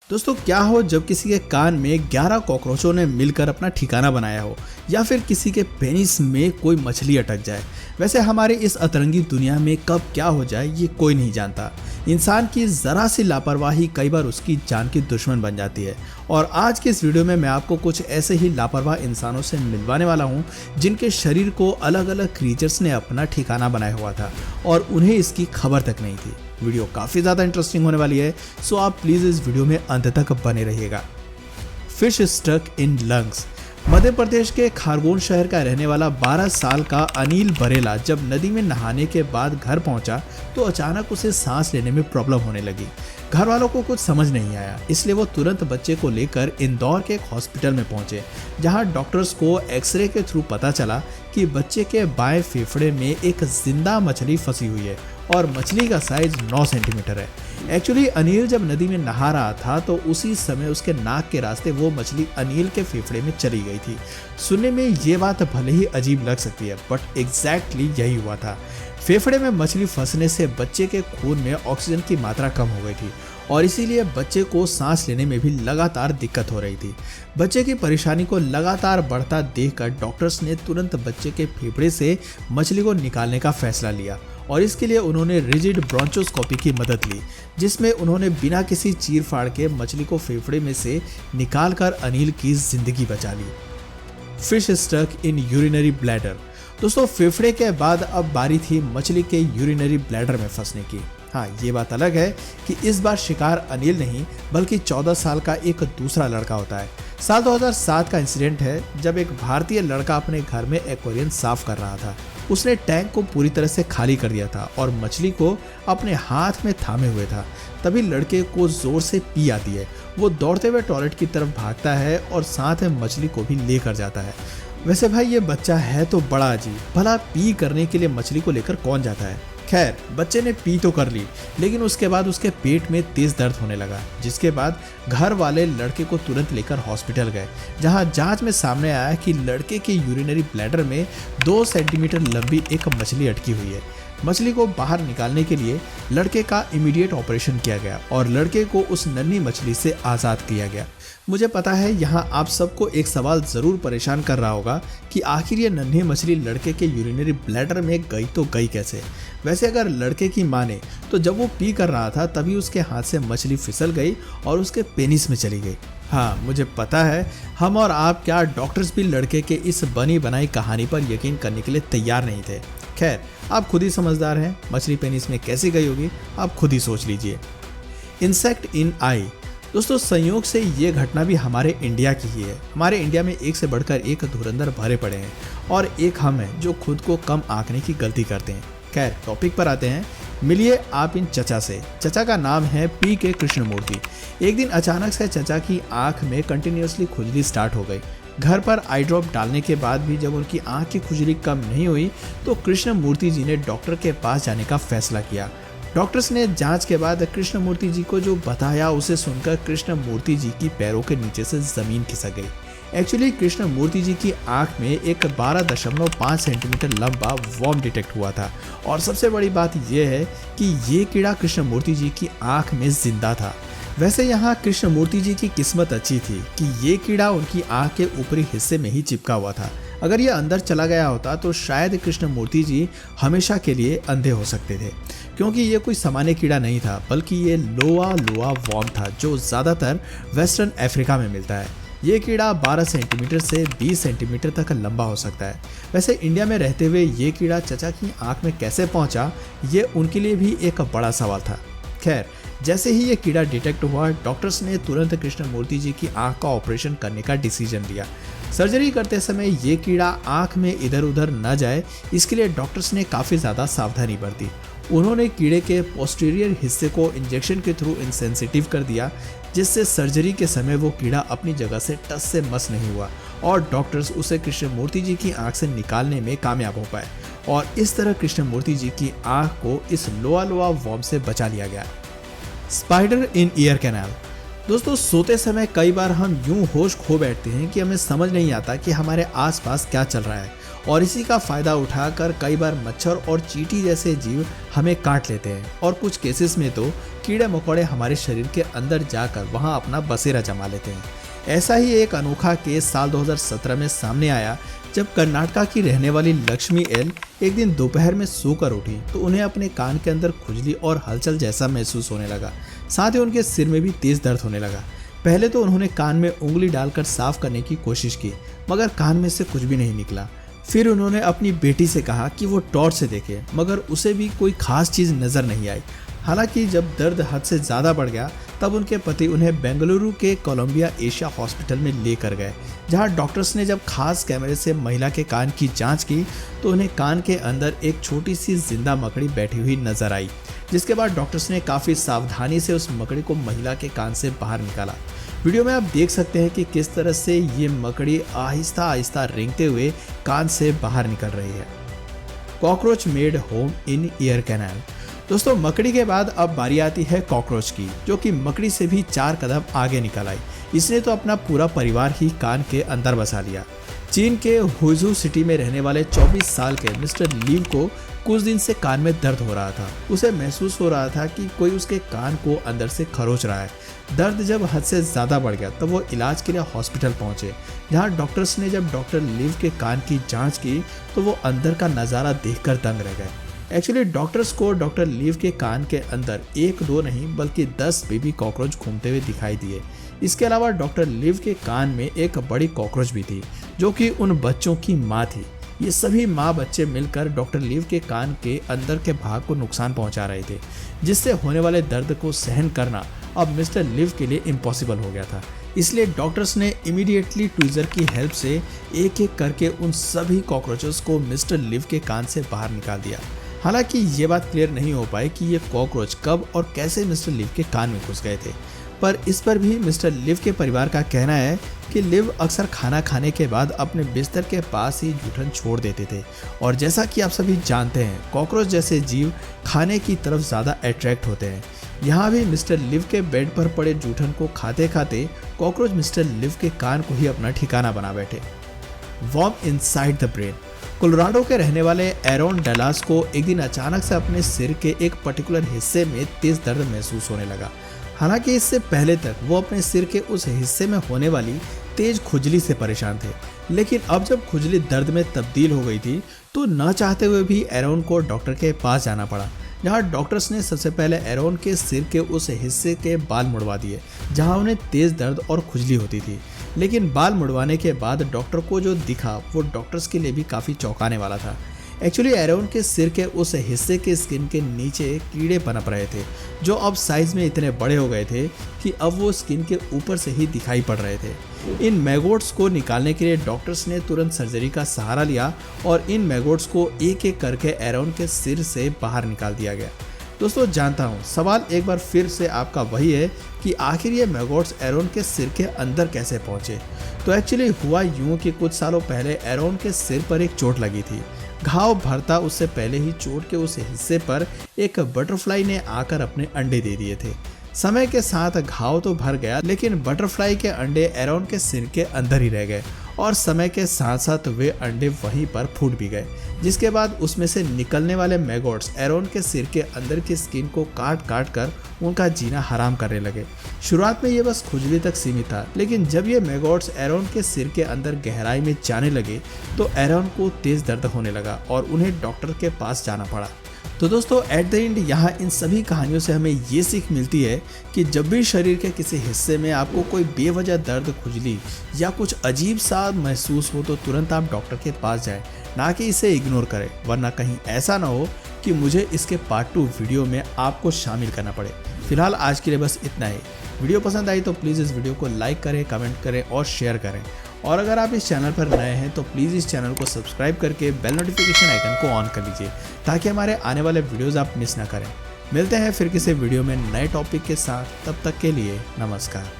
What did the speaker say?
दोस्तों, क्या हो जब किसी के कान में 11 कॉकरोचों ने मिलकर अपना ठिकाना बनाया हो, या फिर किसी के पेनिस में कोई मछली अटक जाए। वैसे हमारे इस अतरंगी दुनिया में कब क्या हो जाए ये कोई नहीं जानता। इंसान की जरा सी लापरवाही कई बार उसकी जान की दुश्मन बन जाती है। और आज के इस वीडियो में मैं आपको कुछ ऐसे ही लापरवाह इंसानों से मिलवाने वाला हूँ जिनके शरीर को अलग अलग क्रीचर्स ने अपना ठिकाना बनाया हुआ था और उन्हें इसकी खबर तक नहीं थी। वीडियो काफ़ी ज़्यादा इंटरेस्टिंग होने वाली है, सो आप प्लीज़ इस वीडियो में अंत तक बने रहिएगा। Fish stuck in lungs. Madhya Pradesh के खारगोन शहर का रहने वाला 12 साल का अनिल बरेला जब नदी में नहाने के बाद घर पहुंचा तो अचानक उसे सांस लेने में प्रॉब्लम होने लगी। घर वालों को कुछ समझ नहीं आया, इसलिए वो तुरंत बच्चे को लेकर इंदौर के एक हॉस्पिटल में पहुंचे, जहां डॉक्टर्स को एक्सरे के थ्रू पता चला कि बच्चे के बाएं फेफड़े में एक जिंदा मछली फंसी हुई है और मछली का साइज 9 सेंटीमीटर है। एक्चुअली अनिल जब नदी में नहा रहा था तो उसी समय उसके नाक के रास्ते वो मछली अनिल के फेफड़े में चली गई थी। सुनने में ये बात भले ही अजीब लग सकती है, बट एग्जैक्टली यही हुआ था। फेफड़े में मछली फंसने से बच्चे के खून में ऑक्सीजन की मात्रा कम हो गई थी और इसीलिए बच्चे को सांस लेने में भी लगातार दिक्कत हो रही थी। बच्चे की परेशानी को लगातार बढ़ता देखकर डॉक्टर्स ने तुरंत बच्चे के फेफड़े से मछली को निकालने का फैसला लिया और इसके लिए उन्होंने रिजिड ब्रोंचोस्कोपी की मदद ली, जिसमें उन्होंने बिना किसी चीर फाड़ के मछली को फेफड़े में से निकालकर अनिल की जिंदगी बचा ली। Fish stuck in urinary bladder. दोस्तों, फेफड़े के बाद अब बारी थी मछली के यूरिनरी ब्लैडर में फंसने की। हाँ, ये बात अलग है कि इस बार शिकार अनिल नहीं बल्कि 14 साल का एक दूसरा लड़का होता है। साल 2007 का इंसिडेंट है जब एक भारतीय लड़का अपने घर में एक्वेरियम साफ कर रहा था। उसने टैंक को पूरी तरह से खाली कर दिया था और मछली को अपने हाथ में थामे हुए था। तभी लड़के को जोर से पी आती है। वो दौड़ते हुए टॉयलेट की तरफ भागता है और साथ में मछली को भी लेकर जाता है। वैसे भाई, ये बच्चा है तो बड़ा अजीब। भला पी करने के लिए मछली को लेकर कौन जाता है? खैर, बच्चे ने पी तो कर ली, लेकिन उसके बाद उसके पेट में तेज दर्द होने लगा, जिसके बाद घर वाले लड़के को तुरंत लेकर हॉस्पिटल गए, जहां जांच में सामने आया कि लड़के के यूरिनरी ब्लैडर में 2 सेंटीमीटर लंबी एक मछली अटकी हुई है। मछली को बाहर निकालने के लिए लड़के का इमीडिएट ऑपरेशन किया गया और लड़के को उस नन्ही मछली से आज़ाद किया गया। मुझे पता है यहाँ आप सबको एक सवाल ज़रूर परेशान कर रहा होगा कि आखिर ये नन्ही मछली लड़के के यूरिनरी ब्लैडर में गई तो गई कैसे। वैसे अगर लड़के की माने तो जब वो पी कर रहा था तभी उसके हाथ से मछली फिसल गई और उसके पेनिस में चली गई। हाँ, मुझे पता है हम और आप क्या डॉक्टर्स भी लड़के के इस बनी बनाई कहानी पर यकीन करने के लिए तैयार नहीं थे। खैर, आप खुद ही समझदार हैं, मछली पेनिस में कैसे गई होगी आप खुद ही सोच लीजिए। इंसेक्ट इन आई। दोस्तों, संयोग से ये घटना भी हमारे इंडिया की ही है। हमारे इंडिया में एक से बढ़कर एक धुरंधर भरे पड़े हैं और एक हम हैं जो खुद को कम आंकने की गलती करते हैं। खैर, टॉपिक पर आते हैं। मिलिए आप इन चचा से। चचा का नाम है पी.के. कृष्णमूर्ति। एक दिन अचानक से चचा की आंख में कंटिन्यूसली खुजली स्टार्ट हो गई। घर पर आई ड्रॉप डालने के बाद भी जब उनकी आंख की खुजली कम नहीं हुई तो कृष्णमूर्ति जी ने डॉक्टर के पास जाने का फैसला किया। डॉक्टर्स ने जांच के बाद कृष्णमूर्ति जी को जो बताया उसे सुनकर कृष्णमूर्ति जी की पैरों के नीचे से जमीन खिसक गई। एक्चुअली कृष्णमूर्ति जी की आंख में एक 12.5 सेंटीमीटर लंबा वॉर्म डिटेक्ट हुआ था और सबसे बड़ी बात यह है कि ये कीड़ा कृष्णमूर्ति जी की आंख में जिंदा था। वैसे यहाँ कृष्णमूर्ति जी की किस्मत अच्छी थी कि ये कीड़ा उनकी आंख के ऊपरी हिस्से में ही चिपका हुआ था। अगर ये अंदर चला गया होता तो शायद कृष्णमूर्ति जी हमेशा के लिए अंधे हो सकते थे, क्योंकि ये कोई सामान्य कीड़ा नहीं था बल्कि ये लोआ वॉर्म था जो ज़्यादातर वेस्टर्न अफ्रीका में मिलता है। ये कीड़ा 12 सेंटीमीटर से 20 सेंटीमीटर तक लंबा हो सकता है। वैसे इंडिया में रहते हुए ये कीड़ा चचा की आंख में कैसे पहुंचा, ये उनके लिए भी एक बड़ा सवाल था। खैर, जैसे ही ये कीड़ा डिटेक्ट हुआ डॉक्टर्स ने तुरंत कृष्णमूर्ति जी की आंख का ऑपरेशन करने का डिसीजन लिया। सर्जरी करते समय ये कीड़ा आंख में इधर उधर न जाए, इसके लिए डॉक्टर्स ने काफ़ी ज़्यादा सावधानी बरती। उन्होंने कीड़े के पोस्टीरियर हिस्से को इंजेक्शन के थ्रू इनसेंसिटिव कर दिया, जिससे सर्जरी के समय वो कीड़ा अपनी जगह से टस से मस नहीं हुआ और डॉक्टर्स उसे कृष्णमूर्ति जी की आंख से निकालने में कामयाब हो पाए और इस तरह कृष्णमूर्ति जी की आंख को इस लोआ वॉर्म से बचा लिया गया। स्पाइडर इन ईयर कैनाल। दोस्तों, सोते समय कई बार हम यूं होश खो बैठते हैं कि हमें समझ नहीं आता कि हमारे आसपास क्या चल रहा है और इसी का फायदा उठाकर कई बार मच्छर और चींटी जैसे जीव हमें काट लेते हैं और कुछ केसेस में तो कीड़े मकोड़े हमारे शरीर के अंदर जाकर वहां अपना बसेरा जमा लेते हैं। ऐसा ही एक अनोखा केस साल 2017 में सामने आया जब कर्नाटका की रहने वाली लक्ष्मी एल एक दिन दोपहर में सोकर उठी तो उन्हें अपने कान के अंदर खुजली और हलचल जैसा महसूस होने लगा। साथ ही उनके सिर में भी तेज दर्द होने लगा। पहले तो उन्होंने कान में उंगली डालकर साफ करने की कोशिश की मगर कान में से कुछ भी नहीं निकला। फिर उन्होंने अपनी बेटी से कहा कि वो टॉर्च से देखे मगर उसे भी कोई खास चीज़ नज़र नहीं आई। हालांकि जब दर्द हद से ज़्यादा बढ़ गया तब उनके पति उन्हें बेंगलुरु के कोलंबिया एशिया हॉस्पिटल में लेकर गए, जहां डॉक्टर्स ने जब खास कैमरे से महिला के कान की जांच की तो उन्हें कान के अंदर एक छोटी सी जिंदा मकड़ी बैठी हुई नजर आई। जिसके बाद डॉक्टर्स ने काफ़ी सावधानी से उस मकड़ी को महिला के कान से बाहर निकाला। वीडियो में आप देख सकते हैं कि किस तरह से ये मकड़ी आहिस्ता आहिस्ता रेंगते हुए कान से बाहर निकल रही है। Cockroach made home in ear canal. दोस्तों, मकड़ी के बाद अब बारी आती है कॉकरोच की, जो कि मकड़ी से भी 4 कदम आगे निकल आई। इसने तो अपना पूरा परिवार ही कान के अंदर बसा लिया। चीन के हुइजू सिटी में रहने वाले 24 साल के मिस्टर लीव को कुछ दिन से कान में दर्द हो रहा था। उसे महसूस हो रहा था कि कोई उसके कान को अंदर से खरोच रहा है। दर्द जब हद से ज़्यादा बढ़ गया तब वो इलाज के लिए हॉस्पिटल पहुंचे, जहां डॉक्टर्स ने जब डॉक्टर लीव के कान की जांच की तो वो अंदर का नज़ारा देखकर दंग रह गए। एक्चुअली डॉक्टर्स को डॉक्टर लीव के कान के अंदर 1-2 नहीं बल्कि 10 बेबी कॉकरोच घूमते हुए दिखाई दिए। इसके अलावा डॉक्टर लीव के कान में एक बड़ी कॉकरोच भी थी जो कि उन बच्चों की माँ थी। ये सभी माँ बच्चे मिलकर डॉक्टर लीव के कान के अंदर के भाग को नुकसान पहुंचा रहे थे, जिससे होने वाले दर्द को सहन करना अब मिस्टर लीव के लिए इम्पॉसिबल हो गया था। इसलिए डॉक्टर्स ने इमीडिएटली ट्वीजर की हेल्प से एक एक करके उन सभी कॉकरोचेस को मिस्टर लीव के कान से बाहर निकाल दिया। हालांकि ये बात क्लियर नहीं हो पाई कि ये कॉकरोच कब और कैसे मिस्टर लिव के कान में घुस गए थे, पर इस पर भी मिस्टर लिव के परिवार का कहना है कि लिव अक्सर खाना खाने के बाद अपने बिस्तर के पास ही जूठन छोड़ देते थे। और जैसा कि आप सभी जानते हैं, कॉकरोच जैसे जीव खाने की तरफ ज़्यादा अट्रैक्ट होते हैं। यहाँ भी मिस्टर लिव के बेड पर पड़े जूठन को खाते खाते कॉकरोच मिस्टर लिव के कान को ही अपना ठिकाना बना बैठे। Warm inside the brain. Colorado के रहने वाले एरोन डलास को एक दिन अचानक से अपने सिर के एक पर्टिकुलर हिस्से में तेज दर्द महसूस होने लगा। हालांकि इससे पहले तक वो अपने सिर के उस हिस्से में होने वाली तेज खुजली से परेशान थे, लेकिन अब जब खुजली दर्द में तब्दील हो गई थी तो न चाहते हुए भी एरोन को डॉक्टर के पास जाना पड़ा, जहां डॉक्टर्स ने सबसे पहले एरोन के सिर के उस हिस्से के बाल मुड़वा दिए जहां उन्हें तेज दर्द और खुजली होती थी। लेकिन बाल मुड़वाने के बाद डॉक्टर को जो दिखा वो डॉक्टर्स के लिए भी काफ़ी चौंकाने वाला था। एक्चुअली एरोन के सिर के उस हिस्से के स्किन के नीचे कीड़े पनप रहे थे, जो अब साइज में इतने बड़े हो गए थे कि अब वो स्किन के ऊपर से ही दिखाई पड़ रहे थे। इन मैगोट्स को निकालने के लिए डॉक्टर्स ने तुरंत सर्जरी का सहारा लिया और इन मैगोट्स को एक एक करके एरोन के सिर से बाहर निकाल दिया गया। दोस्तों, जानता हूँ सवाल एक बार फिर से आपका वही है कि आखिर ये मैगोट्स एरोन के सिर के अंदर कैसे पहुँचे। तो एक्चुअली हुआ यूँ कि कुछ सालों पहले एरोन के सिर पर एक चोट लगी थी। घाव भरता उससे पहले ही चोट के उस हिस्से पर एक बटरफ्लाई ने आकर अपने अंडे दे दिए थे। समय के साथ घाव तो भर गया, लेकिन बटरफ्लाई के अंडे एरोन के सिर के अंदर ही रह गए और समय के साथ साथ वे अंडे वहीं पर फूट भी गए, जिसके बाद उसमें से निकलने वाले मैगोट्स एरोन के सिर के अंदर की स्किन को काट काट कर उनका जीना हराम करने लगे। शुरुआत में ये बस खुजली तक सीमित था, लेकिन जब ये मैगोट्स एरोन के सिर के अंदर गहराई में जाने लगे तो एरोन को तेज दर्द होने लगा और उन्हें डॉक्टर के पास जाना पड़ा। तो दोस्तों, एट द एंड यहाँ इन सभी कहानियों से हमें ये सीख मिलती है कि जब भी शरीर के किसी हिस्से में आपको कोई बेवजह दर्द, खुजली या कुछ अजीब सा महसूस हो तो तुरंत आप डॉक्टर के पास जाएं, ना कि इसे इग्नोर करें, वरना कहीं ऐसा ना हो कि मुझे इसके पार्ट 2 वीडियो में आपको शामिल करना पड़े। फिलहाल आज के लिए बस इतना ही। वीडियो पसंद आई तो प्लीज़ इस वीडियो को लाइक करें, कमेंट करें और शेयर करें। और अगर आप इस चैनल पर नए हैं तो प्लीज़ इस चैनल को सब्सक्राइब करके बेल नोटिफिकेशन आइकन को ऑन कर लीजिए, ताकि हमारे आने वाले वीडियोज़ आप मिस ना करें। मिलते हैं फिर किसी वीडियो में नए टॉपिक के साथ, तब तक के लिए नमस्कार।